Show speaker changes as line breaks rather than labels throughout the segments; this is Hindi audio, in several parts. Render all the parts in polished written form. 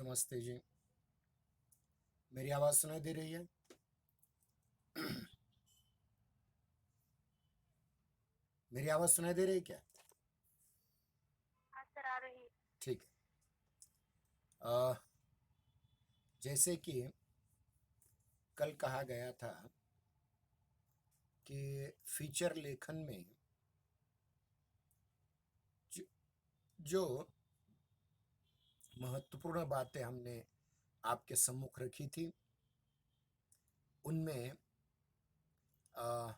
नमस्ते जी। मेरी आवाज़ सुनाई दे रही है? मेरी आवाज़ सुनाई दे रही है क्या?
हाँ सर, आ रही है।
ठीक है। अ, जैसे कि कल कहा गया था कि फीचर लेखन में जो जो महत्वपूर्ण बातें हमने आपके सम्मुख रखी थी, उनमें अ,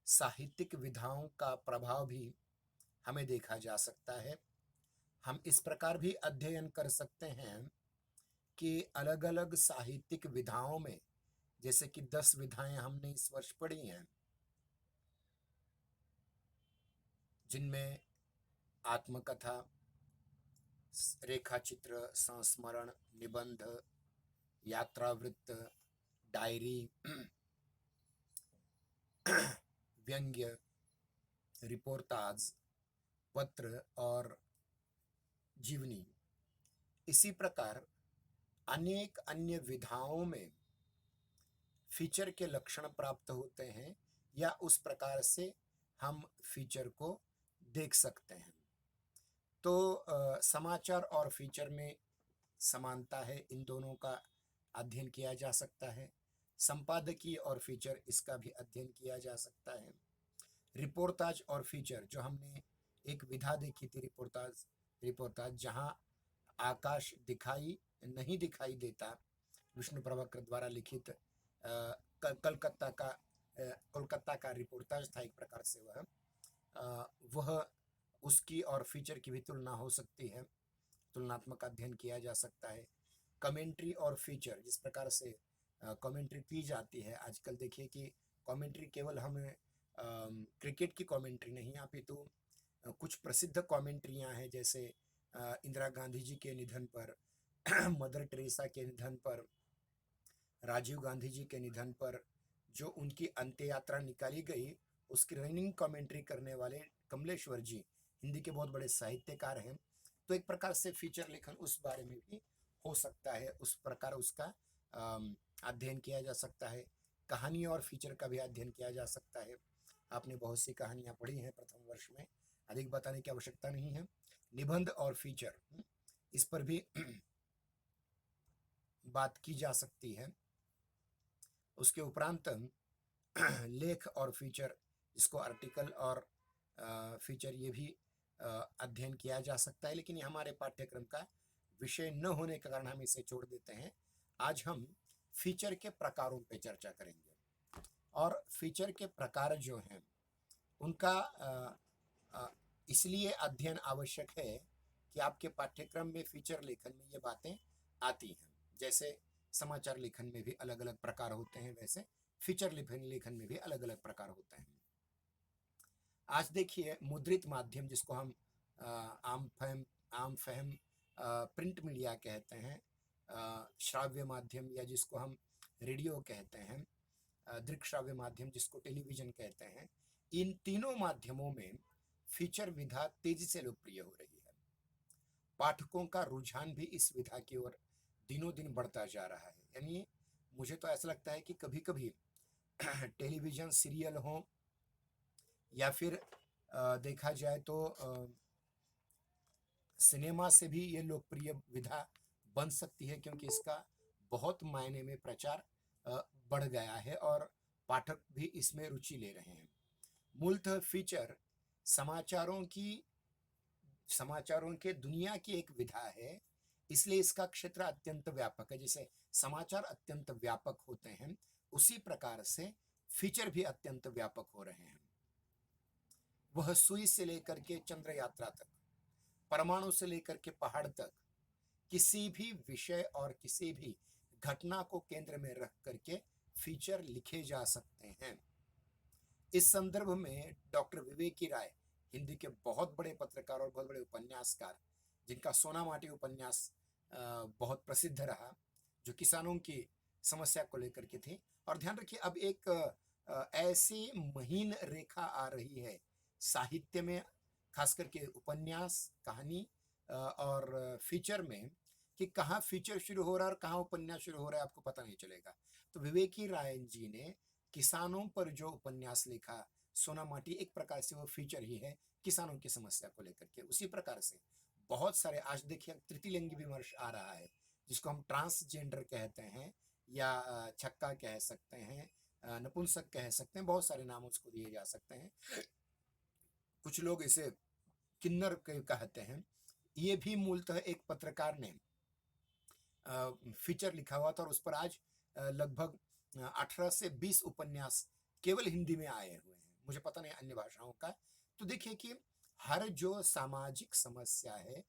साहित्यिक विधाओं का प्रभाव भी हमें देखा जा सकता है। हम इस प्रकार भी अध्ययन कर सकते हैं कि अलग-अलग साहित्यिक विधाओं में, जैसे कि 10 विधाएँ हमने इस वर्ष पढ़ी हैं, जिनमें आत्मकथा, रेखाचित्र, संस्मरण, निबंध, यात्रावृत्त, डायरी, व्यंग्य, रिपोर्टाज, पत्र और जीवनी। इसी प्रकार अनेक अन्य विधाओं में फीचर के लक्षण प्राप्त होते हैं या उस प्रकार से हम फीचर को देख सकते हैं। तो समाचार और फीचर में समानता है, इन दोनों का अध्ययन किया जा सकता है। संपादकीय और फीचर, इसका भी अध्ययन किया जा सकता है। रिपोर्टाज और फीचर, जो हमने एक विधा देखी थी, रिपोर्टाज रिपोर्टाज जहाँ आकाश दिखाई नहीं दिखाई देता, विष्णु प्रभाकर द्वारा लिखित कोलकाता का रिपोर्टाज था एक प्रकार से। वह उसकी और फीचर की भी तुलना हो सकती है, तुलनात्मक अध्ययन किया जा सकता है। कमेंट्री और फीचर, जिस प्रकार से कमेंट्री की जाती है आजकल, देखिए कि कमेंट्री केवल हमें क्रिकेट की कमेंट्री नहीं, अपितु कुछ प्रसिद्ध कमेंट्रियाँ हैं, जैसे इंदिरा गांधी जी के निधन पर, मदर टेरेसा के निधन पर, राजीव गांधी जी के निधन पर जो उनकी अंत्य यात्रा निकाली गई, उसकी रनिंग कमेंट्री करने वाले कमलेश्वर जी हिंदी के बहुत बड़े साहित्यकार हैं। तो एक प्रकार से फीचर लेखन उस बारे में भी हो सकता है, उस प्रकार उसका अध्ययन किया जा सकता है। कहानी और फीचर का भी अध्ययन किया जा सकता है। आपने बहुत सी कहानियाँ पढ़ी हैं प्रथम वर्ष में, अधिक बताने की आवश्यकता नहीं है। निबंध और फीचर, इस पर भी बात की जा सकती है। उसके उपरांत लेख और फीचर, जिसको आर्टिकल और फीचर, ये भी अध्ययन किया जा सकता है, लेकिन ये हमारे पाठ्यक्रम का विषय न होने के कारण हम इसे छोड़ देते हैं। आज हम फीचर के प्रकारों पे चर्चा करेंगे, और फीचर के प्रकार जो हैं उनका इसलिए अध्ययन आवश्यक है कि आपके पाठ्यक्रम में फीचर लेखन में ये बातें आती हैं। जैसे समाचार लेखन में भी अलग अलग प्रकार होते हैं, वैसे फीचर लेखन लेखन में भी अलग अलग प्रकार होते हैं। आज देखिए, मुद्रित माध्यम, जिसको हम आम फहम प्रिंट मीडिया कहते हैं, श्राव्य माध्यम या जिसको हम रेडियो कहते हैं, दृक श्राव्य माध्यम जिसको टेलीविजन कहते हैं, इन तीनों माध्यमों में फीचर विधा तेजी से लोकप्रिय हो रही है। पाठकों का रुझान भी इस विधा की ओर दिनों दिन बढ़ता जा रहा है। यानी मुझे तो ऐसा लगता है कि कभी कभी टेलीविजन सीरियल हो या फिर देखा जाए तो सिनेमा से भी ये लोकप्रिय विधा बन सकती है, क्योंकि इसका बहुत मायने में प्रचार बढ़ गया है और पाठक भी इसमें रुचि ले रहे हैं। मूलतः फीचर समाचारों की समाचारों के दुनिया की एक विधा है, इसलिए इसका क्षेत्र अत्यंत व्यापक है। जैसे समाचार अत्यंत व्यापक होते हैं, उसी प्रकार से फीचर भी अत्यंत व्यापक हो रहे हैं। वह सुई से लेकर के चंद्र यात्रा तक, परमाणु से लेकर के पहाड़ तक, किसी भी विषय और किसी भी घटना को केंद्र में रख करके फीचर लिखे जा सकते हैं। इस संदर्भ में डॉक्टर विवेकी राय, हिंदी के बहुत बड़े पत्रकार और बहुत बड़े उपन्यासकार, जिनका सोना माटी उपन्यास बहुत प्रसिद्ध रहा, जो किसानों की समस्या को लेकर के थी। और ध्यान रखिए, अब एक ऐसी महीन रेखा आ रही है साहित्य में, खास करके उपन्यास, कहानी और फीचर में, कि कहाँ फीचर शुरू हो रहा है और कहाँ उपन्यास शुरू हो रहा है आपको पता नहीं चलेगा। तो विवेकी रायन जी ने किसानों पर जो उपन्यास लिखा, सोना माटी, एक प्रकार से वो फीचर ही है किसानों की समस्या को लेकर के। उसी प्रकार से बहुत सारे आज देखिए तृतीय लिंगी विमर्श आ रहा है, जिसको हम ट्रांसजेंडर कहते हैं या छक्का कह सकते हैं, नपुंसक कह सकते हैं, बहुत सारे नाम उसको दिए जा सकते हैं। कुछ लोग इसे किन्नर कहते हैं। ये भी मूलतः एक पत्रकार ने फीचर लिखा हुआ था और उस पर आज लगभग 18 से 20 उपन्यास केवल हिंदी में आए हुए हैं, मुझे पता नहीं अन्य भाषाओं का। तो देखिए कि हर जो सामाजिक समस्या है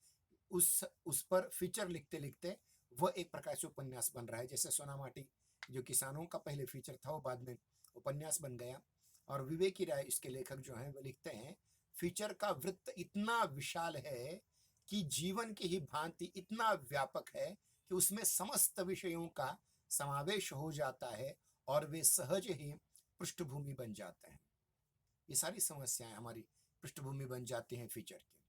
उस पर फीचर लिखते लिखते वह एक प्रकार से उपन्यास बन रहा है। जैसे सोना माटी जो किसानों का पहले फीचर था वो बाद में उपन्यास बन गया। और विवेकी राय इसके लेखक जो हैं वो लिखते हैं फीचर का वृत्त इतना विशाल है कि जीवन की ही भांति इतना व्यापक है कि उसमें समस्त विषयों का समावेश हो जाता है और वे सहज ही पृष्ठभूमि बन जाते हैं। ये सारी समस्याएं हमारी पृष्ठभूमि बन जाती हैं फीचर की।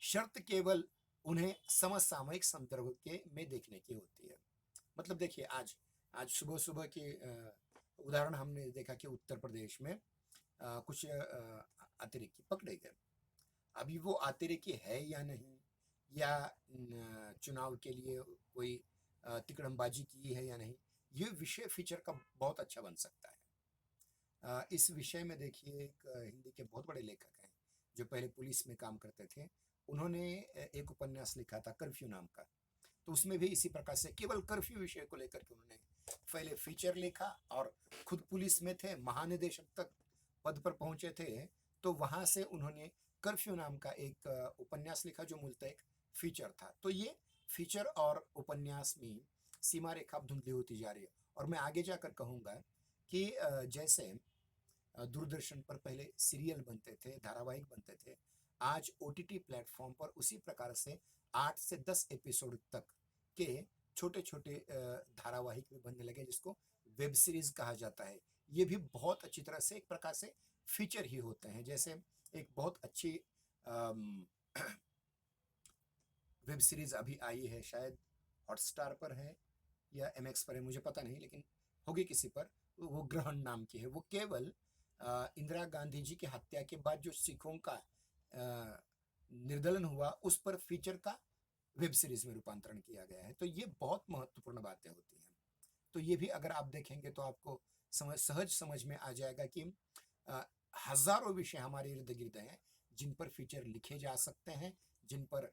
शर्त केवल उन्हें समसामयिक संदर्भ के में देखने की होती है। मतलब देखिए आज आज सुबह सुबह के उदाहरण हमने देखा कि उत्तर प्रदेश में कुछ अतिरेकी पकड़े गए। अभी वो अतिरेकी है या नहीं, या चुनाव के लिए कोई तिकड़मबाजी की है या नहीं, ये विषय फीचर का बहुत अच्छा बन सकता है। इस विषय में देखिए एक हिंदी के बहुत बड़े लेखक हैं जो पहले पुलिस में काम करते थे। उन्होंने एक उपन्यास लिखा था कर्फ्यू नाम का। तो उसमें भी इसी प्रकार से केवल कर्फ्यू विषय को लेकर के उन्होंने पहले फीचर लिखा और खुद पुलिस में थे, महानिदेशक तक पद पर पहुंचे थे। तो वहां से उन्होंने कर्फ्यू नाम का एक उपन्यास लिखा जो मूलतः एक फीचर था। तो ये फीचर और उपन्यास में सीमा रेखा अब धुंधली होती जा रही है। और मैं आगे जाकर कहूँगा कि जैसे दूरदर्शन पर पहले सीरियल बनते थे, धारावाहिक बनते थे, आज ओटीटी प्लेटफॉर्म पर उसी प्रकार से 8 से 10 एपिसोड तक के छोटे छोटे धारावाहिक भी बनने लगे जिसको वेब सीरीज कहा जाता है। ये भी बहुत अच्छी तरह से एक प्रकार से फीचर ही होते हैं। जैसे एक बहुत अच्छी वेब सीरीज अभी आई है, शायद हॉटस्टार पर है या एमएक्स पर है, मुझे पता नहीं, लेकिन होगी किसी पर, वो ग्रहण नाम की है। वो केवल इंदिरा गांधी जी की हत्या के बाद जो सिखों का निर्दलन हुआ उस पर फीचर का वेब सीरीज में रूपांतरण किया गया है। तो ये बहुत महत्वपूर्ण बातें होती हैं। तो ये भी अगर आप देखेंगे तो आपको सहज समझ में आ जाएगा कि हजारों विषय हमारे इर्द गिर्द हैं जिन पर फीचर लिखे जा सकते हैं, जिन पर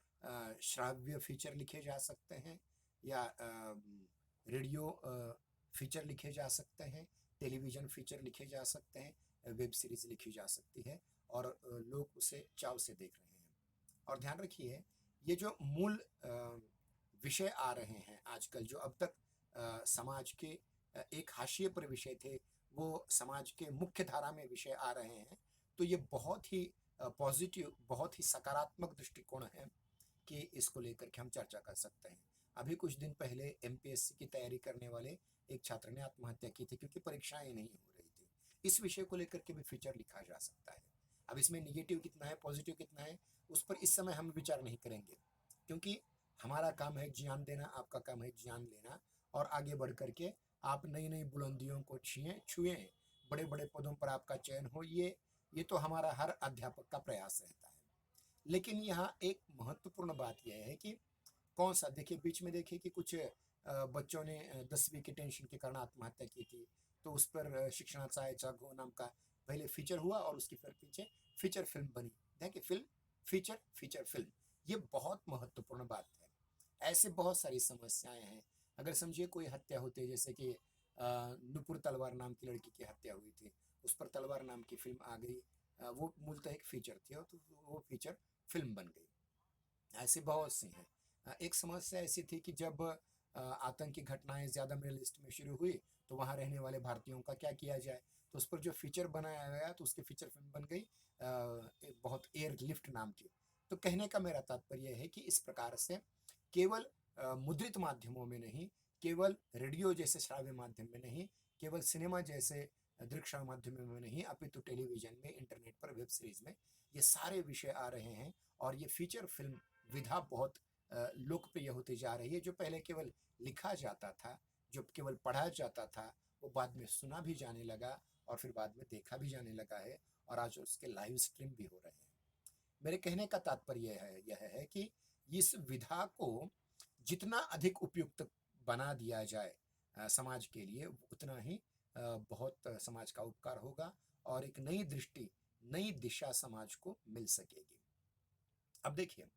श्राव्य फीचर लिखे जा सकते हैं, या रेडियो फीचर लिखे जा सकते हैं, टेलीविज़न फीचर लिखे जा सकते हैं, वेब सीरीज लिखी जा सकती है और लोग उसे चाव से देख रहे हैं। और ध्यान रखिए ये जो मूल विषय आ रहे हैं आजकल, जो अब तक समाज के एक हाशिए पर विषय थे, वो समाज के मुख्य धारा में विषय आ रहे हैं। तो ये बहुत ही पॉजिटिव, बहुत ही सकारात्मक दृष्टिकोण है कि इसको लेकर के हम चर्चा कर सकते हैं। अभी कुछ दिन पहले एमपीएससी की तैयारी करने वाले एक छात्र ने आत्महत्या की थी क्योंकि परीक्षाएं नहीं हो रही थी। इस विषय को लेकर के भी फीचर लिखा जा सकता है। अब इसमें निगेटिव कितना है, पॉजिटिव कितना है, उस पर इस समय हम विचार नहीं करेंगे, क्योंकि हमारा काम है ज्ञान देना, आपका काम है ज्ञान लेना, और आगे बढ़ करके आप नई नई बुलंदियों को छुएं, बड़े बड़े पदों पर आपका चयन हो। ये तो हमारा हर अध्यापक का प्रयास रहता है। लेकिन यहाँ एक महत्वपूर्ण बात यह है कि कौन सा, देखिए बीच में देखिए कि कुछ बच्चों ने 10वीं के टेंशन के कारण आत्महत्या की थी। तो उस पर शिक्षणाचा घो नाम का पहले फीचर हुआ और उसकी फिर पीछे फीचर फिल्म बनी। देखिए फिल्म, फीचर, फीचर फिल्म, ये बहुत महत्वपूर्ण बात है। ऐसे बहुत सारी समस्याएं हैं। अगर समझिए कोई हत्या होती है, जैसे कि नुपुर तलवार नाम की लड़की की हत्या हुई थी, उस पर तलवार नाम की फिल्म आ गई। वो मूलतः एक फीचर थी और तो वो फीचर फिल्म बन गई। ऐसे बहुत सी हैं। एक समस्या ऐसी थी कि जब आतंकी घटनाएं ज़्यादा मिडिल ईस्ट में शुरू हुई तो वहाँ रहने वाले भारतीयों का क्या किया जाए, तो उस पर जो फीचर बनाया गया तो उसकी फीचर फिल्म बन गई एक बहुत एयर लिफ्ट नाम की। तो कहने का मेरा तात्पर्य है कि इस प्रकार से केवल मुद्रित माध्यमों में नहीं, केवल रेडियो जैसे श्राव्य माध्यम में नहीं, केवल सिनेमा जैसे दृश्य माध्यमों में नहीं, अपितु टेलीविजन में, इंटरनेट पर, वेब सीरीज में, ये सारे विषय आ रहे हैं। और ये फीचर फिल्म विधा बहुत लोकप्रिय होती जा रही है। जो पहले केवल लिखा जाता था, जो केवल पढ़ा जाता था, वो बाद में सुना भी जाने लगा और फिर बाद में देखा भी जाने लगा है और आज उसके लाइव स्ट्रीम भी हो रहे हैं। मेरे कहने का तात्पर्य यह है कि इस विधा को जितना अधिक उपयुक्त बना दिया जाए समाज के लिए, उतना ही बहुत समाज का उपकार होगा और एक नई दृष्टि, नई दिशा समाज को मिल सकेगी। अब देखिए,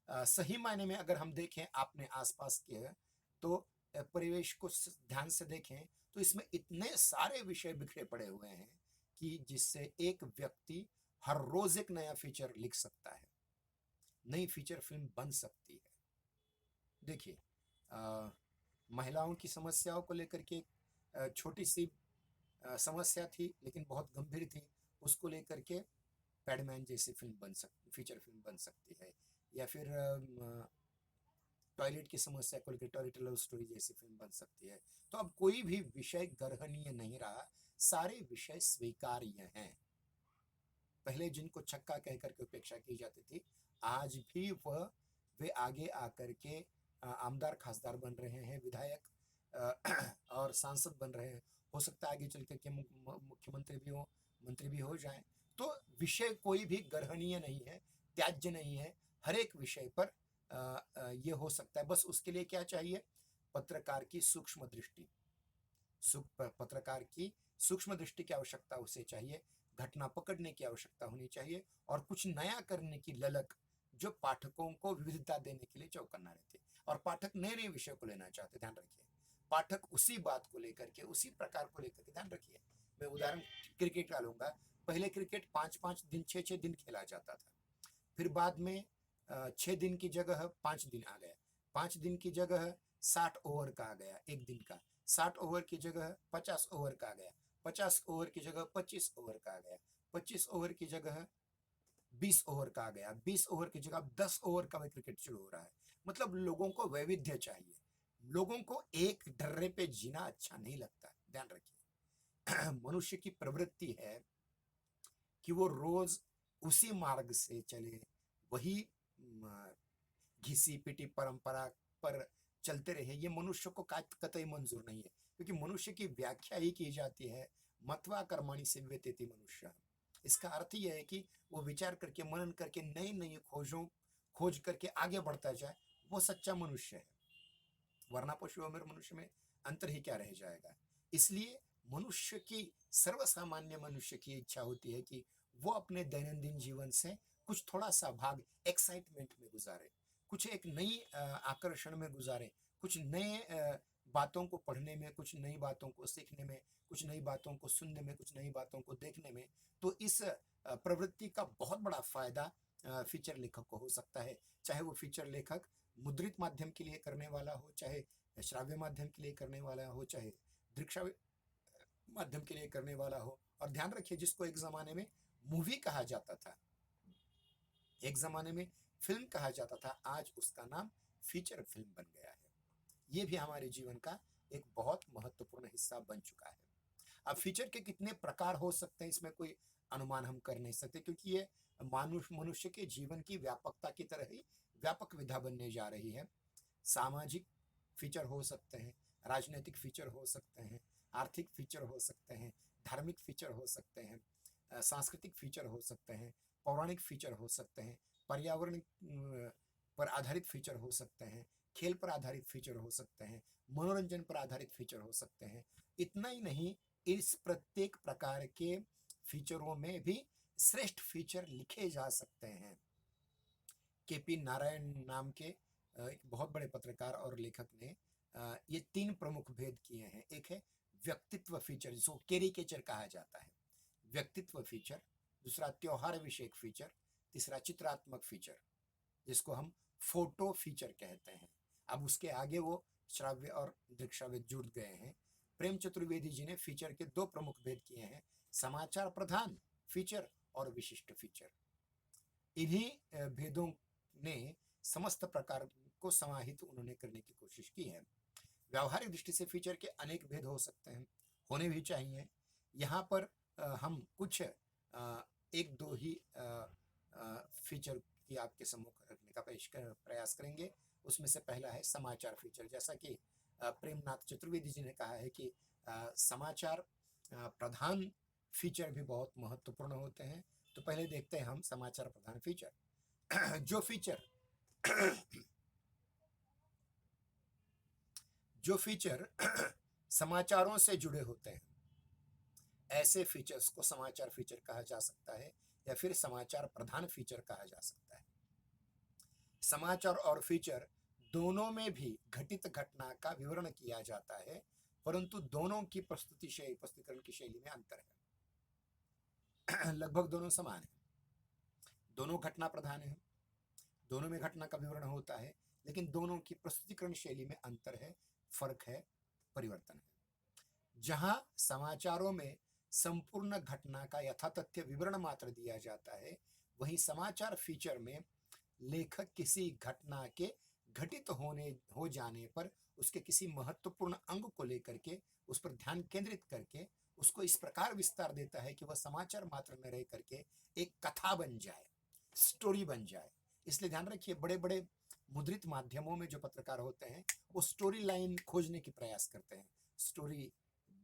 सही मायने में अगर हम देखें अपने आसपास के, तो परिवेश को ध्यान से देखें तो इसमें इतने सारे विषय बिखरे पड़े हुए हैं कि जिससे एक व्यक्ति हर रोज एक नया फीचर लिख सकता है, नई फीचर फिल्म बन सकती है। देखिए, महिलाओं की समस्याओं को लेकर के छोटी सी समस्या थी लेकिन बहुत गंभीर थी, उसको लेकर के पैडमैन जैसी फीचर फिल्म बन सकती है, या फिर टॉयलेट की समस्या को लेकर टॉयलेट लव स्टोरी जैसी फिल्म बन सकती है। तो अब कोई भी विषय गर्हनीय नहीं रहा, सारे विषय स्वीकार्य हैं। पहले जिनको छक्का कह करके उपेक्षा की जाती थी, आज भी वे आगे आकर के आमदार खासदार बन रहे हैं, विधायक और सांसद बन रहे हैं। हो सकता है आगे चल करके मुख्यमंत्री भी हो, मंत्री भी हो जाएं। तो विषय कोई भी गर्हनीय नहीं है, त्याज्य नहीं है। हर एक विषय पर ये हो सकता है। बस उसके लिए क्या चाहिए? पत्रकार की सूक्ष्म दृष्टि। पत्रकार की सूक्ष्म दृष्टि की आवश्यकता उसे चाहिए, घटना पकड़ने की आवश्यकता होनी चाहिए और कुछ नया करने की ललक, जो पाठकों को विविधता देने के लिए चौकन्ना रहती है। और पाठक नए नए विषय को लेना चाहते, ध्यान रखिए। पाठक उसी बात को लेकर के, उसी प्रकार को लेकर के, ध्यान रखिए। मैं उदाहरण क्रिकेट का लूंगा। पहले क्रिकेट 5-5 दिन, 6-6 दिन खेला जाता था। फिर बाद में 6 दिन की जगह 5 दिन आ गया, 5 दिन की जगह 60 ओवर का आ गया एक दिन का, 60 ओवर की जगह 50 ओवर का आ गया, 50 ओवर की जगह 25 ओवर का आ गया, 25 ओवर की जगह 20 ओवर का आ गया, 20 ओवर की जगह 10 ओवर का भी क्रिकेट शुरू हो रहा है। मतलब लोगों को वैविध्य चाहिए, लोगों को एक ढर्रे पे जीना अच्छा नहीं लगता। ध्यान रखिए, मनुष्य की प्रवृत्ति है कि वो रोज उसी मार्ग से चले, वही घिसी पिटी परंपरा पर चलते रहे। ये मनुष्य को कतई मंजूर नहीं है, क्योंकि मनुष्य की व्याख्या ही की जाती है मत्वा कर्मणि सिव्यतेति मनुष्य। इसका अर्थ यह है कि वो विचार करके, मनन करके, नई नई खोज करके आगे बढ़ता जाए, वो सच्चा मनुष्य है। वरना पशु और मनुष्य में अंतर ही क्या रह जाएगा। इसलिए मनुष्य की, सर्वसामान्य मनुष्य की इच्छा होती है कि वो अपने दैनंदिन जीवन से कुछ थोड़ा सा भाग एक्साइटमेंट में गुजारे, कुछ एक नई आकर्षण में गुजारे, कुछ नए बातों को पढ़ने में, कुछ नई बातों को सीखने में, कुछ नई बातों को सुनने में, कुछ नई बातों को देखने में। तो इस प्रवृत्ति का बहुत बड़ा फायदा फीचर लेखक को हो सकता है। चाहे वो फीचर लेखक मुद्रित माध्यम के लिए करने वाला हो, चाहे श्राव्य माध्यम के लिए करने वाला हो, चाहे दृश्य माध्यम के लिए करने वाला हो। और ध्यान रखिए, जिसको एक जमाने में मूवी कहा जाता था, एक जमाने में फिल्म कहा जाता था, आज उसका नाम फीचर फिल्म बन गया है। ये भी हमारे जीवन का एक बहुत महत्वपूर्ण हिस्सा बन चुका है। अब फीचर के कितने प्रकार हो सकते हैं, इसमें कोई अनुमान हम कर नहीं सकते, क्योंकि ये मनुष्य के जीवन की व्यापकता की तरह ही व्यापक विधा बनने जा रही है। सामाजिक फीचर हो सकते हैं, राजनीतिक फीचर हो सकते हैं, आर्थिक फीचर हो सकते हैं, धार्मिक फीचर हो सकते हैं, सांस्कृतिक फीचर हो सकते हैं, पौराणिक फीचर हो सकते हैं, पर्यावरण पर आधारित फीचर हो सकते हैं, खेल पर आधारित फीचर हो सकते हैं, मनोरंजन पर आधारित फीचर हो सकते हैं। इतना ही नहीं, इस प्रत्येक प्रकार के फीचरों में भी श्रेष्ठ फीचर लिखे जा सकते हैं। केपी नारायण नाम के एक बहुत बड़े पत्रकार और लेखक ने ये 3 प्रमुख भेद किए हैं। एक है व्यक्तित्व फीचर, जिसको कैरिकेचर कहा जाता है, व्यक्तित्व फीचर। दूसरा त्योहार विषयक फीचर। तीसरा चित्रात्मक फीचर, जिसको हम फोटो फीचर कहते हैं। अब उसके आगे वो श्राव्य और दृक्श्राव्य जुड़ गए हैं। प्रेम चतुर्वेदी जी ने फीचर के 2 प्रमुख भेद किए हैं, समाचार प्रधान फीचर और विशिष्ट फीचर। इन्हीं भेदों ने समस्त प्रकार को समाहित उन्होंने करने की कोशिश की है। व्यावहारिक दृष्टि से फीचर के अनेक भेद हो सकते हैं, होने भी चाहिए। यहाँ पर हम कुछ 1-2 ही फीचर की आपके सम्मुख रखने का प्रयास करेंगे उसमें से पहला है समाचार फीचर। जैसा कि प्रेमनाथ चतुर्वेदी जी ने कहा है कि समाचार प्रधान फीचर भी बहुत महत्वपूर्ण होते हैं। तो पहले देखते हैं हम समाचार प्रधान फीचर। जो फीचर समाचारों से जुड़े होते हैं, ऐसे फीचर्स को समाचार फीचर कहा जा सकता है या फिर समाचार प्रधान फीचर कहा जा सकता है। समाचार और फीचर दोनों में भी घटित घटना का विवरण किया जाता है, परंतु दोनों की प्रस्तुतिकरण की शैली में अंतर है। लगभग दोनों समान है, दोनों घटना प्रधान है, दोनों में घटना का विवरण होता है, लेकिन दोनों की प्रस्तुतिकरण शैली में अंतर है, फर्क है, परिवर्तन है। जहां समाचारों में संपूर्ण घटना का यथातथ्य विवरण मात्र दिया जाता है, वहीं समाचार फीचर में लेखक किसी घटना के घटित हो जाने पर उसके किसी महत्वपूर्ण अंग को लेकर के उस पर ध्यान केंद्रित करके उसको इस प्रकार विस्तार देता है कि वह समाचार मात्र न रह करके एक कथा बन जाए, स्टोरी बन जाए। इसलिए ध्यान रखिए, बड़े बड़े मुद्रित माध्यमों में जो पत्रकार होते हैं वो स्टोरी लाइन खोजने की प्रयास करते हैं। स्टोरी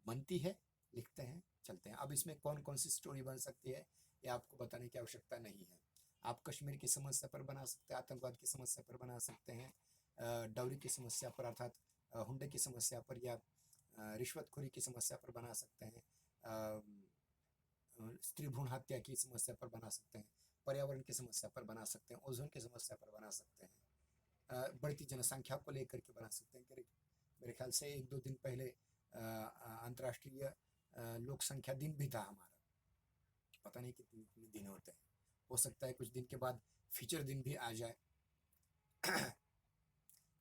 बनती है, लिखते हैं, चलते हैं। अब इसमें कौन कौन सी स्टोरी बन सकती है ये आपको बताने की आवश्यकता नहीं है। आप कश्मीर की समस्या पर बना सकते हैं, आतंकवाद की समस्या पर बना सकते हैं, डॉवरी की समस्या पर अर्थात हुंडे की समस्या पर, या रिश्वतखोरी की समस्या पर बना सकते हैं, स्त्री भ्रूण हत्या की समस्या पर बना सकते हैं, पर्यावरण की समस्या पर बना सकते हैं, ओजोन की समस्या पर बना सकते हैं, बढ़ती जनसंख्या को लेकर के बना सकते हैं। मेरे ख्याल से 1-2 दिन पहले अंतर्राष्ट्रीय लोक संख्या दिन भी था हमारा, पता नहीं कितने दिन होते हैं, हो सकता है कुछ दिन के बाद फीचर दिन भी आ जाए।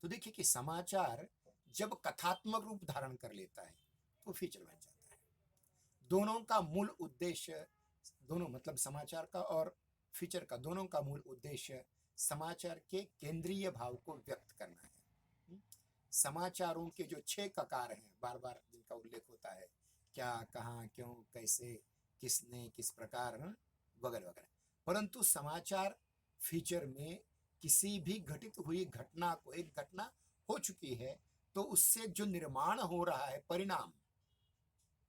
तो देखिए कि समाचार जब कथात्मक रूप धारण कर लेता है तो फीचर बन जाता है। दोनों का मूल उद्देश्य, दोनों मतलब समाचार का और फीचर का, दोनों का मूल उद्देश्य समाचार के केंद्रीय भाव को व्यक्त करना है। समाचारों के जो 6 ककार हैं, बार बार जिनका उल्लेख होता है, क्या, कहाँ, क्यों, कैसे, किसने, किस प्रकार, वगैरह वगैरह, परंतु समाचार फीचर में किसी भी घटित हुई घटना को, एक घटना हो चुकी है तो उससे जो निर्माण हो रहा है परिणाम,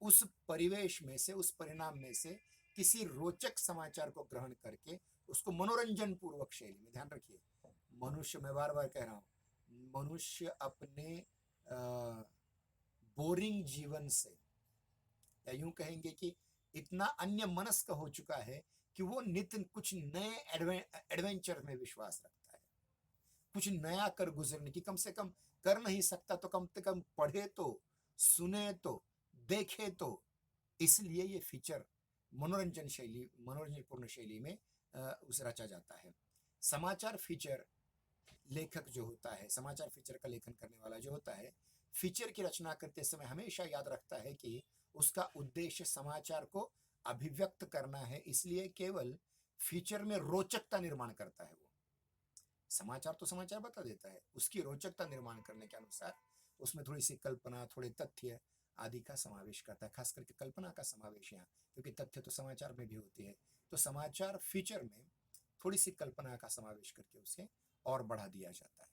उस परिवेश में से, उस परिणाम में से किसी रोचक समाचार को ग्रहण करके उसको मनोरंजन पूर्वक शैली में, ध्यान रखिए मनुष्य, मैं बार बार कह रहा हूं, मनुष्य अपने बोरिंग जीवन से, या यूं कहेंगे कि इतना अन्य मनस्क हो चुका है कि वो नित्य कुछ नए एडवेंचर में विश्वास रखता है, कुछ नया कर गुजरने की, कम से कम कर नहीं सकता तो कम से कम पढ़े तो, सुने तो, देखे तो। इसलिए ये फीचर मनोरंजन शैली, मनोरंजनपूर्ण शैली में उस रचा जाता है। समाचार फीचर लेखक जो होता है, समाचार फीचर का लेखन करने वाला जो होता है, फीचर की रचना करते समय हमेशा याद रखता है कि उसका उद्देश्य समाचार को अभिव्यक्त करना है, इसलिए केवल फीचर में रोचकता निर्माण करता है। वो समाचार तो समाचार बता देता है, उसकी रोचकता निर्माण करने के अनुसार उसमें थोड़ी सी कल्पना, थोड़े तथ्य आदि का समावेश करता है, खास करके कल्पना का समावेश यहाँ, क्योंकि तथ्य तो समाचार में भी होती है। तो समाचार फीचर में थोड़ी सी कल्पना का समावेश करके उसे और बढ़ा दिया जाता है।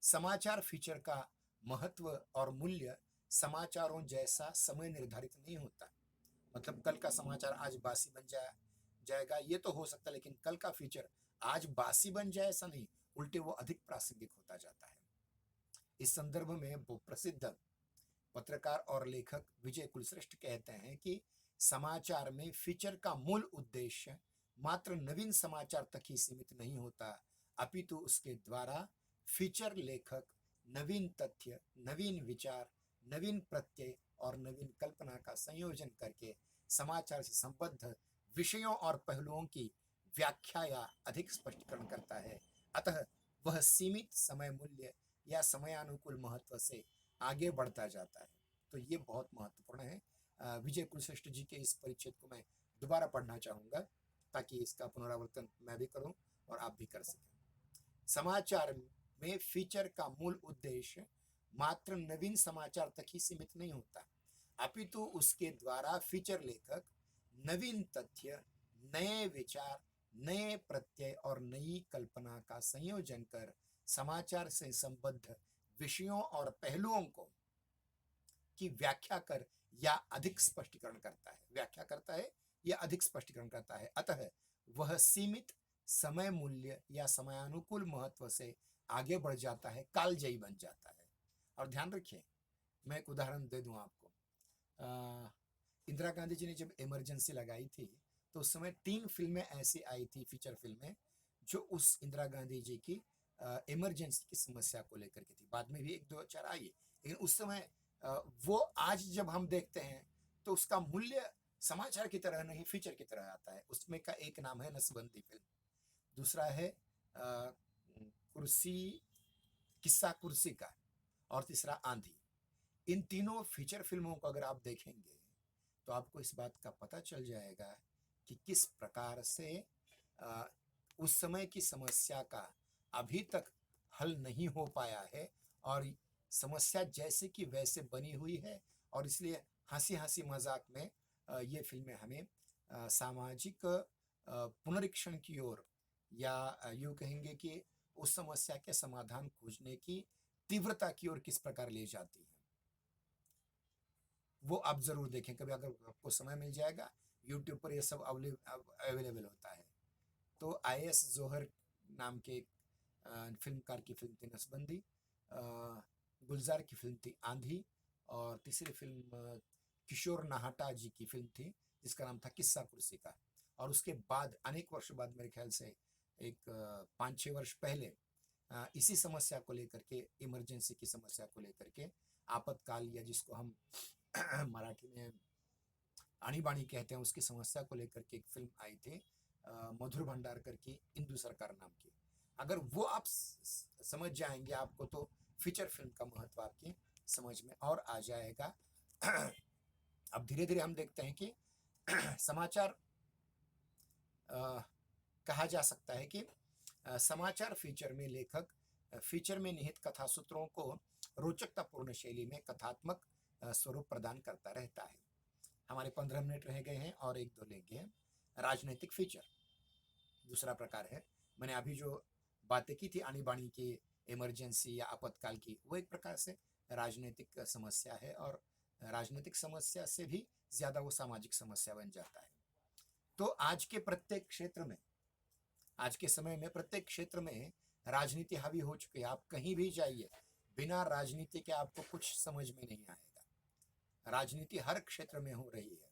समाचार फीचर का महत्व और मूल्य समाचारों जैसा समय निर्धारित नहीं होता। मतलब कल का समाचार आज बासी बन जाएगा ये तो हो सकता है, लेकिन कल का फीचर आज बासी बन जाए ऐसा नहीं, उल्टे वो अधिक प्रासंगिक होता जाता है। इस संदर्भ में वो प्रसिद्ध पत्रकार और लेखक विजय कुलश्रेष्ठ कहते हैं कि समाचार में फीचर का मूल उद्देश्य मात्र नवीन समाचार तक ही सीमित नहीं होता, अपितु उसके द्वारा फीचर लेखक नवीन तथ्य, नवीन विचार, नवीन प्रत्यय और नवीन कल्पना का संयोजन करके समाचार से संबद्ध विषयों और पहलुओं की व्याख्या या अधिक स्पष्टीकरण करता है। अतः वह सीमित समय मूल्य या समयानुकूल महत्व से आगे बढ़ता जाता है। तो ये बहुत महत्वपूर्ण है। विजय कुलश्रेष्ठ जी के इस परिच्छेद को मैं दोबारा पढ़ना चाहूंगा ताकि इसका पुनरावर्तन मैं भी करूं और आप भी कर सकें। समाचार में फीचर का मूल उद्देश्य मात्र नवीन समाचार तक ही सीमित नहीं होता, अपितु उसके द्वारा फीचर लेखक नवीन तथ्य, नए विचार, नए प्रत्यय और नई कल्पना का संयोजन कर समाचार से संबद्ध विषयों और पहलुओं को की व्याख्या कर या अधिक स्पष्टीकरण करता है, व्याख्या करता है या अधिक स्पष्टीकरण करता है। अतः वह सीमित समय मूल्य या समयानुकूल महत्व से आगे बढ़ जाता है, कालजयी बन जाता है। और ध्यान रखिए, मैं एक उदाहरण दे दूं आपको। इंदिरा गांधी जी ने जब इमरजेंसी लगाई थी तो उस समय 3 फिल्में ऐसी आई थी, फीचर फिल्में, जो उस इंदिरा गांधी जी की इमरजेंसी की समस्या को लेकर के थी। बाद में भी 1-2-4 आई, लेकिन उस समय वो आज जब हम देखते हैं तो उसका मूल्य समाचार की तरह नहीं, फीचर की तरह आता है। उसमें का एक नाम है नसबंदी फिल्म, दूसरा है कुर्सी, किस्सा कुर्सी का, और तीसरा आंधी। इन तीनों फीचर फिल्मों को अगर आप देखेंगे तो आपको इस बात का पता चल जाएगा कि किस प्रकार से उस समय की समस्या का अभी तक हल नहीं हो पाया है, और समस्या जैसे कि वैसे बनी हुई है। और इसलिए हंसी हंसी मजाक में ये फिल्में हमें सामाजिक पुनरीक्षण की ओर, या यूं कहेंगे कि उस समस्या के समाधान खोजने की तीव्रता की ओर किस प्रकार ले जाती है, वो आप जरूर देखें कभी, अगर आपको समय मिल जाएगा। यूट्यूब पर ये सब अवेलेबल होता है। तो IS जोहर नाम के एक फिल्मकार की फिल्म थी नसबंदी, गुलजार की फिल्म थी आंधी, और तीसरी फिल्म किशोर नाहटा जी की फिल्म थी जिसका नाम था किस्सा कुर्सी का। और उसके बाद अनेक वर्षों बाद, मेरे ख्याल से एक 5-6 वर्ष पहले, इसी समस्या को लेकर के, इमरजेंसी की समस्या को लेकर के, आपातकाल या जिसको हम मराठी में आणीबाणी कहते हैं, उसकी समस्या को लेकर के एक फिल्म आई थी मधुर भंडारकर की, इंदु सरकार नाम की। अगर वो आप समझ जाएंगे, आपको तो फीचर फिल्म का महत्व आपकी समझ में और आ जाएगा। अब धीरे धीरे हम देखते हैं कि समाचार, कहा जा सकता है कि समाचार फीचर में लेखक फीचर में निहित कथा सूत्रों को रोचकतापूर्ण शैली में कथात्मक स्वरूप प्रदान करता रहता है। हमारे 15 मिनट रह गए हैं और 1-2 लेंगे हैं। राजनीतिक फीचर दूसरा प्रकार है। मैंने अभी जो बातें की थी आनी-बानी की, इमरजेंसी या आपातकाल की, वो एक प्रकार से राजनीतिक समस्या है, और राजनीतिक समस्या से भी ज्यादा वो सामाजिक समस्या बन जाता है। तो आज के प्रत्येक क्षेत्र में, आज के समय में प्रत्येक क्षेत्र में राजनीति हावी हो चुकी है। आप कहीं भी जाइए, बिना राजनीति के आपको कुछ समझ में नहीं आएगा। राजनीति हर क्षेत्र में हो रही है।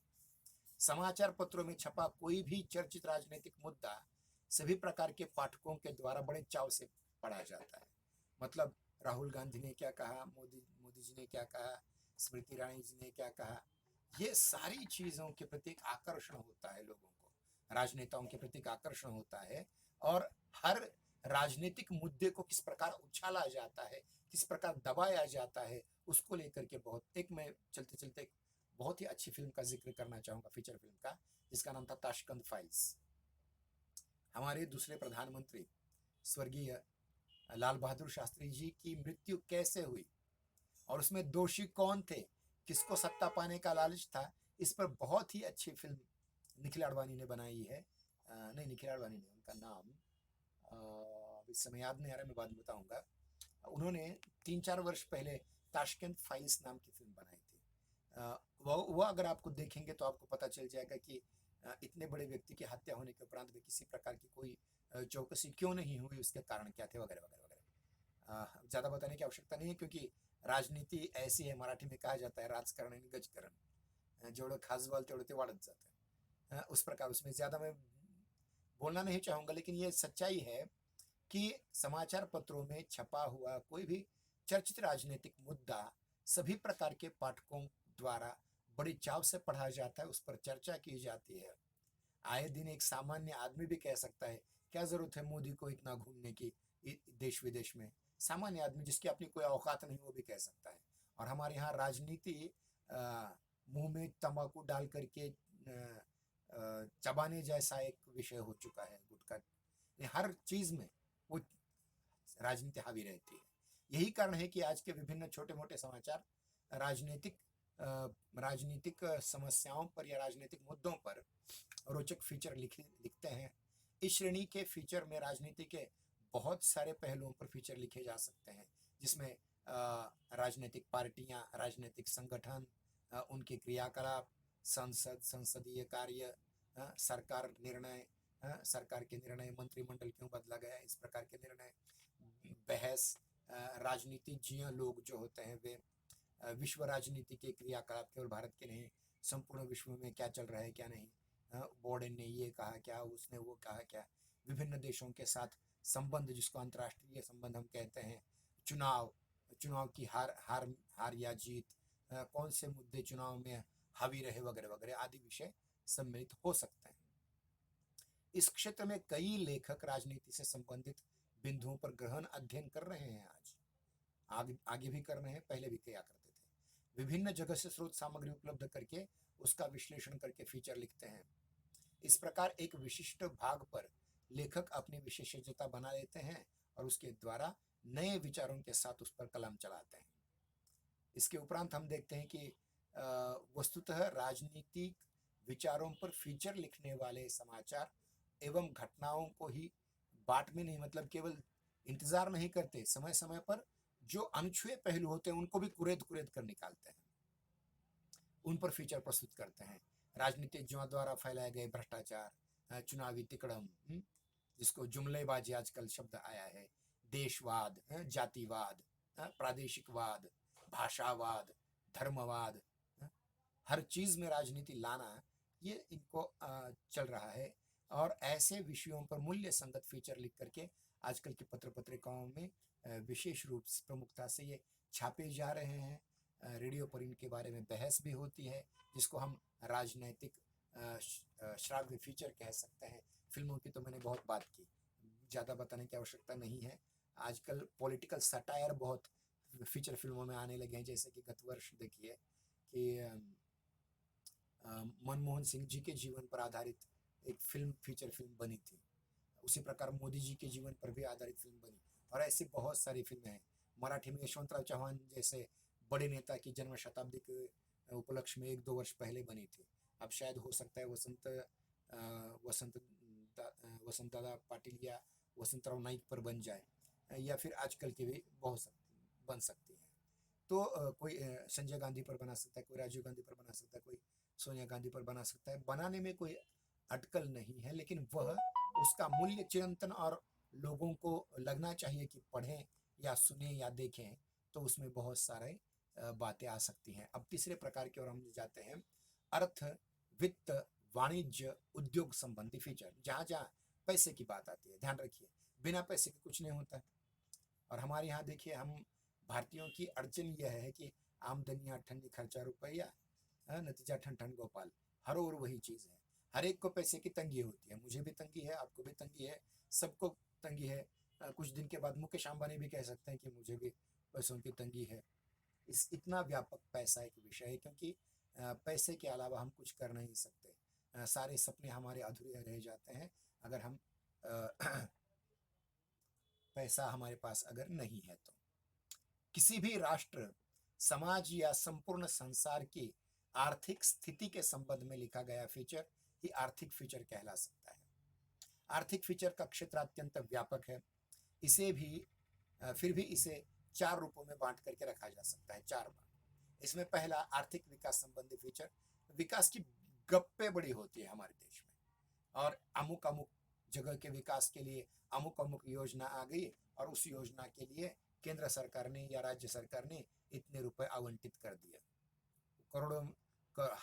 समाचार पत्रों में छपा कोई भी चर्चित राजनीतिक मुद्दा सभी प्रकार के पाठकों के द्वारा बड़े चाव से पढ़ा जाता है। मतलब राहुल गांधी ने क्या कहा, मोदी जी ने क्या कहा, स्मृति ईरानी जी ने क्या कहा, ये सारी चीजों के प्रति एक आकर्षण होता है लोगों को, राजनेताओं के प्रति आकर्षण होता है। और हर राजनीतिक मुद्दे को किस प्रकार उछाला जाता है, किस प्रकार दबाया जाता है, उसको लेकर के मैं चलते चलते बहुत ही अच्छी फिल्म का जिक्र करना चाहूंगा, फीचर फिल्म का, जिसका नाम था ताशकंद फाइल्स। हमारे दूसरे प्रधानमंत्री स्वर्गीय लाल बहादुर शास्त्री जी की मृत्यु कैसे हुई और उसमें दोषी कौन थे, किसको सत्ता पाने का लालच था, इस पर बहुत ही अच्छी फिल्म निखिल आडवाणी ने बनाई है। नहीं, निखिल आडवाणी नहीं, उनका नाम इस समय याद नहीं आ रहा, मैं बाद में बताऊंगा। उन्होंने 3-4 वर्ष पहले ताशकंद फाइल्स नाम की फिल्म बनाई थी। वो अगर आपको देखेंगे तो आपको पता चल जाएगा कि इतने बड़े व्यक्ति की हत्या होने के उपरांत भी किसी प्रकार की कोई चौकसी क्यों नहीं हुई, उसके कारण क्या थे, वगैरह वगैरह वगैरह। ज़्यादा बताने की आवश्यकता नहीं है, क्योंकि राजनीति ऐसी है, मराठी में कहा जाता है राजकारण आणि गजकारण, जेवढं खासवाल तेवढं ते वाढत जातं। उस प्रकार उसमें ज़्यादा मैं बोलना नहीं चाहूँगा, लेकिन ये सच्चाई है कि समाचार पत्रों में छपा हुआ कोई भी चर्चित राजनीतिक मुद्दा सभी प्रकार के पाठकों द्वारा बड़ी चाव से पढ़ा जाता है, उस पर चर्चा की जाती है। आए दिन एक सामान्य आदमी भी कह सकता है, क्या जरूरत है मोदी को इतना घूमने की देश विदेश में। सामान्य आदमी जिसकी अपनी कोई औकात नहीं, वो भी कह सकता है। और हमारे यहाँ राजनीति मुंह में तंबाकू डाल करके चबाने जैसा एक विषय हो चुका है, गुटखा। हर चीज में वो राजनीति हावी रहती है। यही कारण है कि आज के विभिन्न छोटे मोटे समाचार राजनीतिक समस्याओं पर या राजनीतिक मुद्दों पर रोचक फीचर लिखते हैं। इस श्रेणी के फीचर में राजनीति के बहुत सारे पहलुओं पर फीचर लिखे जा सकते हैं, जिसमें राजनीतिक पार्टियां, राजनीतिक संगठन, उनके क्रियाकलाप, संसद, संसदीय कार्य, सरकार के निर्णय, मंत्रिमंडल क्यों बदला गया, इस प्रकार के निर्णय, बहस, राजनीतिज्ञ लोग जो होते हैं वे विश्व राजनीति के क्रियाकलाप केवल भारत के नहीं, संपूर्ण विश्व में क्या चल रहा है क्या नहीं, बोर्डन ने ये कहा क्या, उसने वो कहा क्या, विभिन्न देशों के साथ संबंध जिसको अंतर्राष्ट्रीय संबंध हम कहते हैं, चुनाव, चुनाव की हार हार हार या जीत, कौन से मुद्दे चुनाव में हावी रहे वगैरह वगैरह आदि विषय सम्मिलित हो सकते हैं। इस क्षेत्र में कई लेखक राजनीति से संबंधित बिंदुओं पर गहन अध्ययन कर रहे हैं, आगे भी कर रहे हैं, पहले भी किया करते थे। विभिन्न जगह से स्रोत सामग्री उपलब्ध करके उसका विश्लेषण करके फीचर लिखते हैं। इस प्रकार एक विशिष्ट भाग पर लेखक अपनी विशेषज्ञता बना लेते हैं और उसके द्वारा नए विचारों के साथ उस पर कलम चलाते हैं। इसके उपरांत हम देखते हैं कि वस्तुतः राजनीतिक विचारों पर फीचर लिखने वाले समाचार एवं घटनाओं को ही बाट में नहीं, मतलब केवल इंतजार नहीं करते, समय समय पर जो अनछुए पहलू होते हैं उनको भी कुरेद कुरेद कर निकालते हैं, उन पर फीचर प्रस्तुत करते हैं। राजनीतिज्ञों द्वारा फैलाए गए भ्रष्टाचार, चुनावी तिकड़म, जिसको जुमलेबाजी आजकल शब्द आया है, देशवाद, जातिवाद, प्रादेशिकवाद, भाषावाद, धर्मवाद, हर चीज में राजनीति लाना, ये इनको चल रहा है। और ऐसे विषयों पर मूल्य संगत फीचर लिख करके आजकल की पत्र पत्रिकाओं में विशेष रूप से प्रमुखता से ये छापे जा रहे हैं। रेडियो पर इनके बारे में बहस भी होती है, जिसको हम राजनैतिक श्राव्य फीचर कह सकते हैं। फिल्मों की तो मैंने बहुत बात की, ज़्यादा बताने की आवश्यकता नहीं है। आजकल पॉलिटिकल सटायर बहुत फीचर फिल्मों में आने लगे हैं, जैसे कि गत वर्ष देखिए कि मनमोहन सिंह जी के जीवन पर आधारित एक फिल्म, फीचर फिल्म बनी थी। उसी प्रकार मोदी जी के जीवन पर भी आधारित फिल्म बनी, और ऐसी बहुत सारी फिल्में हैं। मराठी में यशवंतराव चौहान जैसे बड़े नेता की जन्म शताब्दी के उपलक्ष्य में 1-2 वर्ष पहले बनी थी। अब शायद हो सकता है वसंत दादा पाटिल या वसंतराव नाइक पर बन जाए, या फिर आजकल की भी बहुत बन सकती है। तो कोई संजय गांधी पर बना सकता है, कोई राजीव गांधी पर बना सकता है, कोई सोनिया गांधी पर बना सकता है। बनाने में कोई अटकल नहीं है, लेकिन वह उसका मूल्य चिंतन और लोगों को लगना चाहिए कि पढ़ें या सुने या देखें, तो उसमें बहुत सारे बातें आ सकती हैं। अब तीसरे प्रकार की ओर हम जाते हैं, अर्थ, वित्त, वाणिज्य, उद्योग संबंधी फीचर। जहाँ जहाँ पैसे की बात आती है, ध्यान रखिए, बिना पैसे के कुछ नहीं होता। और हमारे यहाँ देखिए, हम भारतीयों की अड़चन यह है कि आमदनी 8 ठन्नी खर्चा रुपया, नतीजा ठन ठन गोपाल, हर और वही चीज़ है। हर एक को पैसे की तंगी होती है, मुझे भी तंगी है, आपको भी तंगी है, सबको तंगी है। कुछ दिन के बाद मुकेश अंबानी भी कह सकते हैं कि मुझे भी पैसों की तंगी है। इतना व्यापक पैसा एक विषय है, क्योंकि पैसे के अलावा हम कुछ कर नहीं सकते। सारे सपने हमारे अधूरे रह जाते हैं अगर हम पैसा हमारे पास अगर नहीं है तो। किसी भी राष्ट्र, समाज या संपूर्ण संसार की आर्थिक स्थिति के संबंध में लिखा गया फीचर ही आर्थिक फीचर कहला सकता है। आर्थिक फीचर का क्षेत्र अत्यंत व्यापक है। इसे भी फिर भी इसे 4 रूपों में बांट करके रखा जा सकता है, 4 बार। इसमें पहला, आर्थिक विकास संबंधी फीचर। विकास की गप्पे बड़ी होती है हमारे देश में, और अमुक अमुक जगह के विकास के लिए अमुक अमुक योजना आ गई, और उस योजना के लिए केंद्र सरकार ने या राज्य सरकार ने इतने रुपए आवंटित कर दिए। करोड़ों,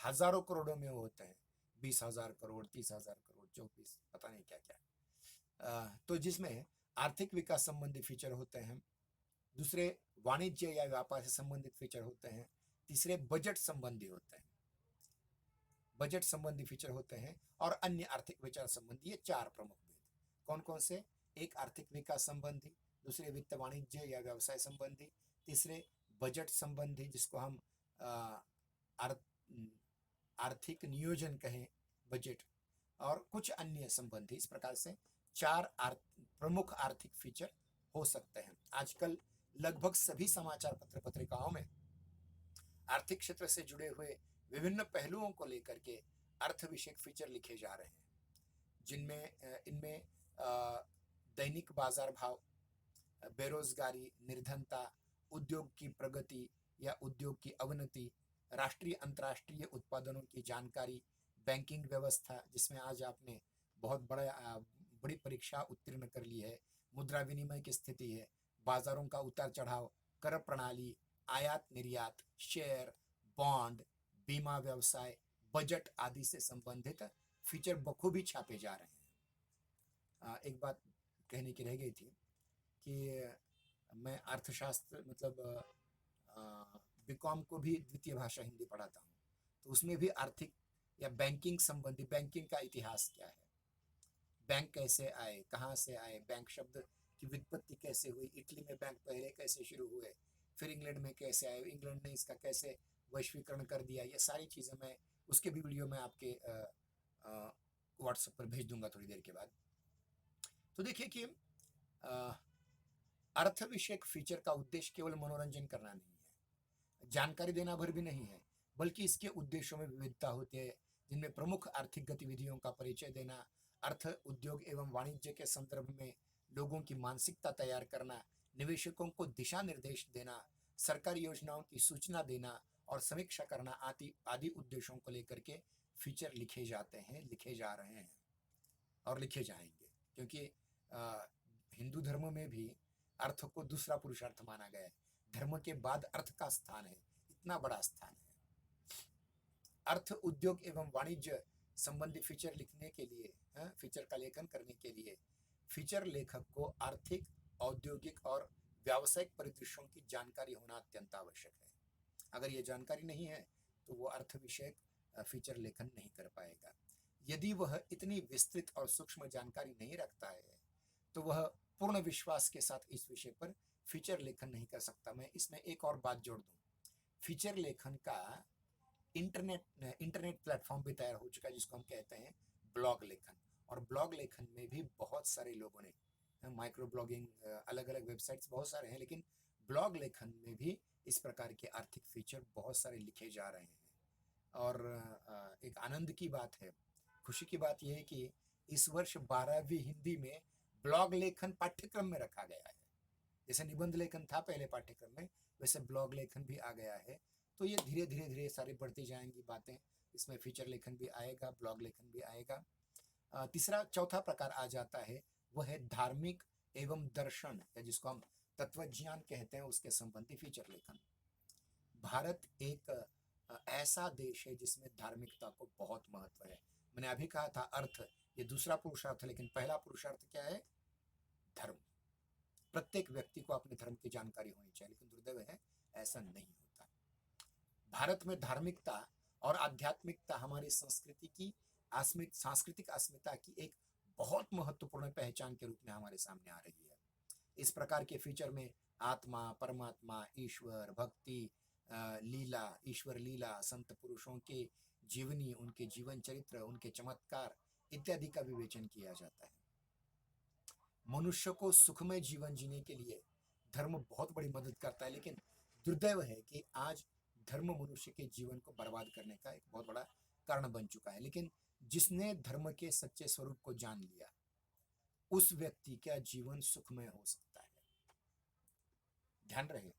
हजारों करोड़ों में होते हैं, 20,000 करोड़, 30,000 करोड़, 24, पता नहीं क्या क्या। तो जिसमें आर्थिक विकास संबंधी फीचर होते हैं। दूसरे, वाणिज्य या व्यापार से संबंधित फीचर होते हैं। तीसरे, बजट संबंधी होते हैं, बजट संबंधी फीचर होते हैं। और अन्य आर्थिक विचार संबंधी, ये 4 प्रमुख भेद। कौन कौन से? एक, आर्थिक विकास संबंधी। दूसरे, वित्त वाणिज्य या व्यवसाय संबंधी। तीसरे, बजट संबंधी, जिसको हम आर्थिक नियोजन कहें, बजट, और कुछ अन्य संबंधी। इस प्रकार से 4 प्रमुख आर्थिक फीचर हो सकते हैं। आजकल लगभग सभी समाचार पत्र पत्रिकाओं में आर्थिक क्षेत्र से जुड़े हुए विभिन्न पहलुओं को लेकर के अर्थ विषयक फीचर लिखे जा रहे हैं, जिनमें इनमें दैनिक बाजार भाव, बेरोजगारी, निर्धनता, उद्योग की प्रगति या उद्योग की अवनति, राष्ट्रीय अंतर्राष्ट्रीय उत्पादनों की जानकारी, बैंकिंग व्यवस्था जिसमें आज आपने बहुत बड़ी परीक्षा उत्तीर्ण कर ली है, मुद्रा विनिमय की स्थिति है, बाजारों का उतार चढ़ाव, कर प्रणाली, आयात निर्यात, शेयर, बॉन्ड, बीमा व्यवसाय, बजट आदि से संबंधित फीचर बखूबी छापे जा रहे हैं। एक बात कहने की रह गई थी कि मैं अर्थशास्त्र मतलब बीकॉम को भी द्वितीय भाषा हिंदी पढ़ाता हूँ, तो उसमें भी आर्थिक या बैंकिंग संबंधी, बैंकिंग का इतिहास क्या है, बैंक कैसे आए, कहाँ से आए, बैंक शब्द की व्युत्पत्ति कैसे हुई, इटली में बैंक पहले कैसे शुरू हुए, फिर इंग्लैंड में कैसे आए, इंग्लैंड ने इसका कैसे वैश्वीकरण कर दिया, ये सारी चीज़ें मैं उसके भी वीडियो मैं आपके व्हाट्सएप पर भेज दूंगा थोड़ी देर के बाद। तो देखिए कि अर्थ विषयक फीचर का उद्देश्य केवल मनोरंजन करना नहीं है, जानकारी देना भर भी नहीं है, बल्कि इसके उद्देश्यों में विविधता होती है, जिनमें प्रमुख आर्थिक गतिविधियों का परिचय देना, अर्थ, उद्योग एवं वाणिज्य के संदर्भ में लोगों की मानसिकता तैयार करना, निवेशकों को दिशा निर्देश देना, सरकारी योजनाओं की सूचना देना और समीक्षा करना आदि आदि उद्देश्यों को लेकर के फीचर लिखे जाते हैं, लिखे जा रहे हैं और लिखे जाएंगे, क्योंकि हिंदू धर्म में भी अर्थ को दूसरा पुरुषार्थ माना गया है। धर्म के बाद अर्थ का स्थान है, इतना बड़ा स्थान है। अर्थ, उद्योग एवं वाणिज्य संबंधी फीचर लिखने के लिए, फीचर का लेखन करने के लिए फीचर लेखक को आर्थिक, औद्योगिक और व्यावसायिक परिदृश्यों की जानकारी होना अत्यंत आवश्यक है। अगर ये जानकारी नहीं है तो वो अर्थ विषयक फीचर लेखन नहीं कर पाएगा। यदि वह इतनी विस्तृत और सूक्ष्म जानकारी नहीं रखता है तो वह पूर्ण विश्वास के साथ इस विषय पर फीचर लेखन नहीं कर सकता। मैं इसमें एक और बात जोड़ दूं, फीचर लेखन का इंटरनेट प्लेटफॉर्म भी तैयार हो चुका है, जिसको हम कहते हैं ब्लॉग लेखन। और ब्लॉग लेखन में भी बहुत सारे लोगों ने, माइक्रो ब्लॉगिंग, अलग अलग वेबसाइट्स बहुत सारे हैं, लेकिन ब्लॉग लेखन में भी इस प्रकार के आर्थिक फीचर बहुत सारे लिखे जा रहे हैं। और एक आनंद की बात है, खुशी की बात यह है कि इस वर्ष 12वीं हिंदी में ब्लॉग लेखन पाठ्यक्रम में रखा गया है। जैसे निबंध लेखन था पहले पाठ्यक्रम में, वैसे ब्लॉग लेखन भी आ गया है। तो ये धीरे धीरे धीरे सारी बढ़ती जाएंगी बातें, इसमें फीचर लेखन भी आएगा, ब्लॉग लेखन भी आएगा। तीसरा चौथा प्रकार आ जाता है, वह है धार्मिक एवं दर्शन, या जिसको हम तत्वज्ञान कहते हैं, उसके संबंधी फीचर लेखन। भारत एक ऐसा देश है जिसमें धार्मिकता को बहुत महत्व है। मैंने अभी कहा था अर्थ, ये दूसरा पुरुषार्थ है, लेकिन पहला पुरुषार्थ क्या है? धर्म। प्रत्येक व्यक्ति को अपने धर्म की जानकारी होनी चाहिए, लेकिन दुर्दैव है ऐसा नहीं होता। भारत में धार्मिकता और आध्यात्मिकता हमारी संस्कृति की सांस्कृतिक अस्मिता की एक बहुत महत्वपूर्ण पहचान के रूप में हमारे सामने आ रही है। इस प्रकार के फीचर में आत्मा, परमात्मा, ईश्वर, भक्ति, लीला, ईश्वर लीला, संत पुरुषों के जीवनी, उनके जीवन चरित्र, उनके चमत्कार इत्यादि का विवेचन किया जाता है। मनुष्य को सुखमय जीवन जीने के लिए धर्म बहुत बड़ी मदद करता है, लेकिन दुर्दैव है कि आज धर्म मनुष्य के जीवन को बर्बाद करने का एक बहुत बड़ा कारण बन चुका है। लेकिन जिसने धर्म के सच्चे स्वरूप को जान लिया, उस व्यक्ति का जीवन सुखमय हो सकता है। ध्यान रहे,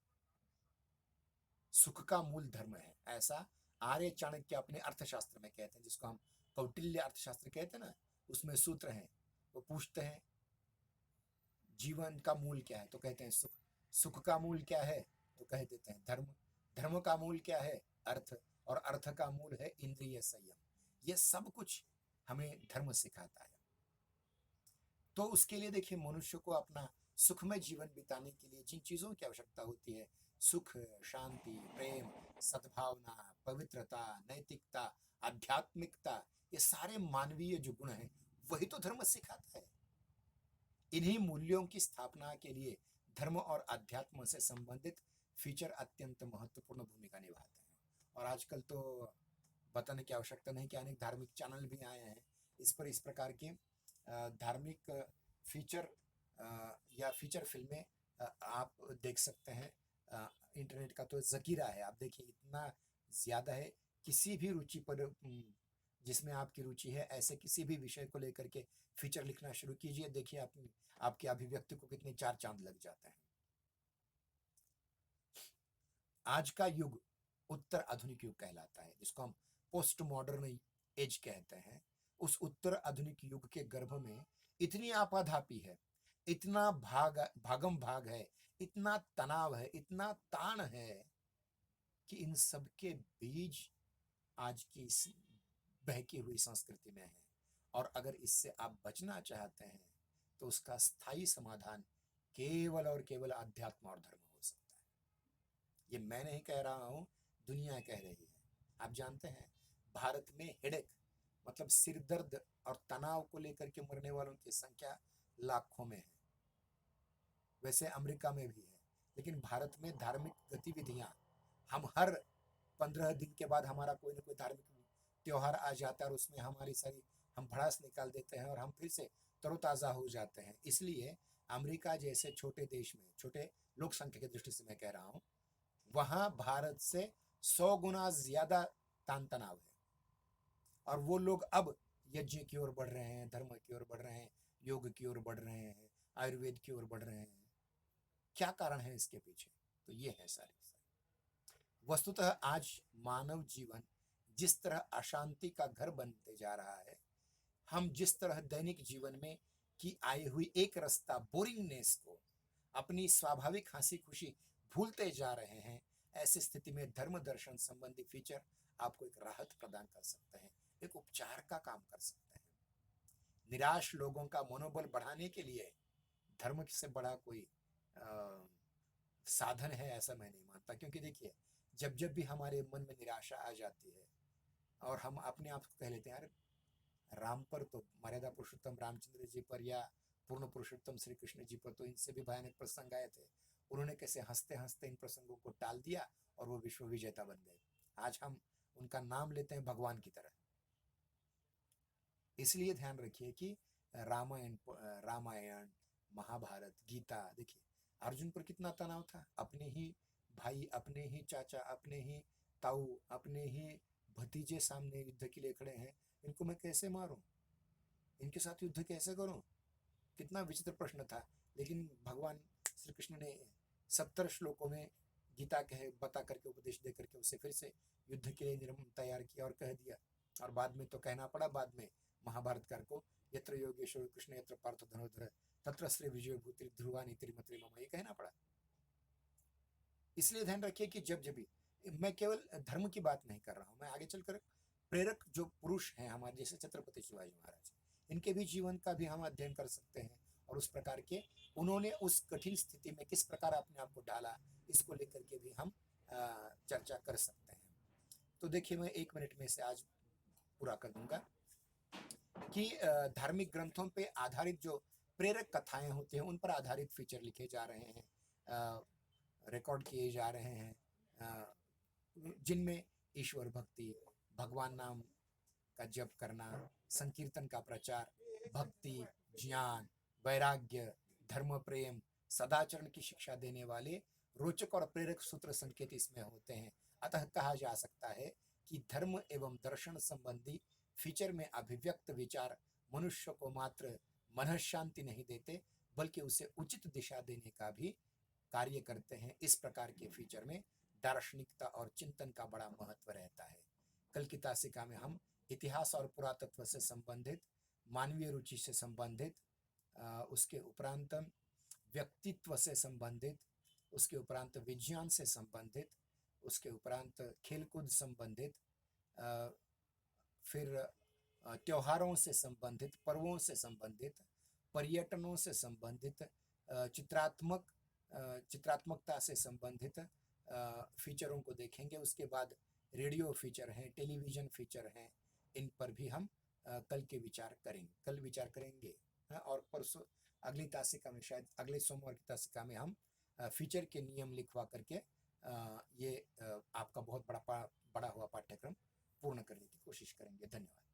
सुख का मूल धर्म है, ऐसा आर्य चाणक्य अपने अर्थशास्त्र में कहते हैं, जिसको हम कौटिल्य अर्थशास्त्र कहते हैं ना, उसमें सूत्र हैं। वो पूछते हैं जीवन का मूल क्या है, तो कहते हैं सुख। सुख का मूल क्या है, तो कह देते हैं धर्म। धर्म का मूल क्या है? अर्थ। और अर्थ का मूल है इंद्रिय संयम। ये सब कुछ हमें धर्म सिखाता है। तो उसके लिए देखिए, मनुष्य को अपना सुखमय जीवन बिताने के लिए जिन चीजों की आवश्यकता होती है, सुख, शांति, प्रेम, सद्भावना, पवित्रता, नैतिकता, आध्यात्मिकता, ये सारे मानवीय जो गुण हैं, वही तो धर्म सिखाता है। इन्हीं मूल्यों की स्थापना के लिए धर्म और अध्यात्म से संबंधित फीचर अत्यंत महत्वपूर्ण भूमिका निभाते हैं। और आजकल तो बताने की आवश्यकता नहीं कि अनेक धार्मिक चैनल भी आए हैं, इस पर इस प्रकार के धार्मिक फीचर या फीचर फिल्में आप देख सकते हैं। इंटरनेट का तो जखीरा है, आप देखिए इतना ज़्यादा है, किसी भी रुचि पर जिसमें आपकी रुचि है, ऐसे किसी भी विषय को लेकर के फीचर लिखना शुरू कीजिए। देखिए आप आपकी अभिव्यक्ति को कितने 4 चांद लग जाते हैं। आज का युग उत्तर आधुनिक युग कहलाता है, जिसको हम पोस्ट मॉडर्न एज कहते हैं। उस उत्तर आधुनिक युग के गर्भ में इतनी आपाधापी है, इतना भागम भाग है, इतना तनाव है, इतना ताण है कि इन सब के बीज आज की इस बहकी हुई संस्कृति में है। और अगर इससे आप बचना चाहते हैं तो उसका स्थायी समाधान केवल और केवल अध्यात्म और धर्म हो सकता है। ये मैं नहीं कह रहा हूं, दुनिया कह रही है। आप जानते हैं भारत में हेडेक मतलब सिर दर्द और तनाव को लेकर के मरने वालों की संख्या लाखों में है। वैसे अमेरिका में भी है, लेकिन भारत में धार्मिक गतिविधियां, हम हर 15 दिन के बाद हमारा कोई ना कोई धार्मिक त्योहार आ जाता है और उसमें हमारी सारी हम भड़ास निकाल देते हैं और हम फिर से तरोताज़ा हो जाते हैं। इसलिए अमेरिका जैसे छोटे देश में, छोटे लोक संख्या की दृष्टि से मैं कह रहा हूँ, वहाँ भारत से 100 गुना ज्यादा तान तनाव है। और वो लोग अब यज्ञ की ओर बढ़ रहे हैं, धर्म की ओर बढ़ रहे हैं, योग की ओर बढ़ रहे हैं, आयुर्वेद की ओर बढ़ रहे हैं। क्या कारण है इसके पीछे? तो ये है सारी वस्तुतः आज मानव जीवन जिस तरह अशांति का घर बनते जा रहा है, हम जिस तरह दैनिक जीवन में की आई हुई एक रास्ता बोरिंगनेस को, अपनी स्वाभाविक हंसी खुशी भूलते जा रहे हैं, ऐसी स्थिति में धर्म दर्शन संबंधी फीचर आपको एक राहत प्रदान कर सकते हैं, एक उपचार का काम कर सकते हैं। निराश लोगों का मनोबल बढ़ाने के लिए धर्म से बड़ा कोई साधन है ऐसा मैं नहीं मानता। क्योंकि देखिए, जब जब भी हमारे मन में निराशा आ जाती है और हम अपने आप को कह लेते हैं, यार राम पर तो, मर्यादा पुरुषोत्तम रामचंद्र जी पर या पूर्ण पुरुषोत्तम श्री कृष्ण जी पर तो इनसे भी भयानक प्रसंग आए थे, उन्होंने कैसे हंसते हंसते इन प्रसंगों को टाल दिया और वो विश्व विजेता बन गए। आज हम उनका नाम लेते हैं भगवान की तरह। इसलिए ध्यान रखिए कि रामायण महाभारत गीता, देखिए अर्जुन पर कितना तनाव था, अपने ही भाई, अपने ही चाचा, अपने ही ताऊ, अपने ही भतीजे सामने युद्ध के लिए खड़े हैं, इनको मैं कैसे मारूं, इनके साथ युद्ध कैसे करूं? कितना विचित्र प्रश्न था। लेकिन भगवान श्री कृष्ण ने 70 श्लोकों में गीता कहे बता करके, उपदेश दे करके उसे फिर से युद्ध के लिए तैयार किया और कह दिया। और बाद में तो कहना पड़ा, बाद में महाभारतकार को, यत्र योगेश्वर कृष्ण यत्र पार्थ धनुर्धर तत्र श्री विजय भूति ध्रुवा नीति मत्री मम, ये कहना पड़ा। इसलिए ध्यान रखिए कि जब भी, मैं केवल धर्म की बात नहीं कर रहा हूं, मैं आगे चलकर प्रेरक जो पुरुष हैं हमारे, जैसे छत्रपति शिवाजी महाराज, इनके भी जीवन का भी हम अध्ययन कर सकते हैं और उस प्रकार के उन्होंने उस कठिन स्थिति में किस प्रकार अपने आप को डाला, इसको लेकर के भी हम चर्चा कर सकते हैं। तो देखिए, मैं 1 मिनट में से आज पूरा कर दूंगा कि धार्मिक ग्रंथों पे आधारित जो प्रेरक कथाएं होती हैं, उन पर आधारित फीचर लिखे जा रहे हैं, रिकॉर्ड किए जा रहे हैं, जिनमें ईश्वर भक्ति, भगवान नाम का जप करना, संकीर्तन का प्रचार, भक्ति, ज्ञान, वैराग्य, धर्म प्रेम, सदाचरण की शिक्षा देने वाले रोचक और प्रेरक सूत्र संकेत इसमें होते हैं। अतः कहा जा सकता है कि धर्म एवं दर्शन संबंधी फीचर में अभिव्यक्त विचार मनुष्य को मात्र मन शांति नहीं देते, बल्कि उसे उचित दिशा देने का भी कार्य करते हैं। इस प्रकार के फीचर में दार्शनिकता और चिंतन का बड़ा महत्व रहता है। कल की तासिका में हम इतिहास और पुरातत्व से संबंधित, मानवीय रुचि से संबंधित, उसके उपरांत व्यक्तित्व से संबंधित, उसके उपरांत विज्ञान से संबंधित, उसके उपरांत खेलकूद संबंधित, फिर त्योहारों से संबंधित, पर्वों से संबंधित, पर्यटनों से संबंधित, चित्रात्मकता से संबंधित फीचरों को देखेंगे। उसके बाद रेडियो फीचर हैं, टेलीविजन फीचर हैं, इन पर भी हम कल विचार करेंगे। और परसों अगली तासिका में, शायद अगले सोमवार की तासिका में, हम फीचर के नियम लिखवा करके ये आपका बहुत बड़ा हुआ पाठ्यक्रम पूर्ण करने की कोशिश करेंगे। धन्यवाद।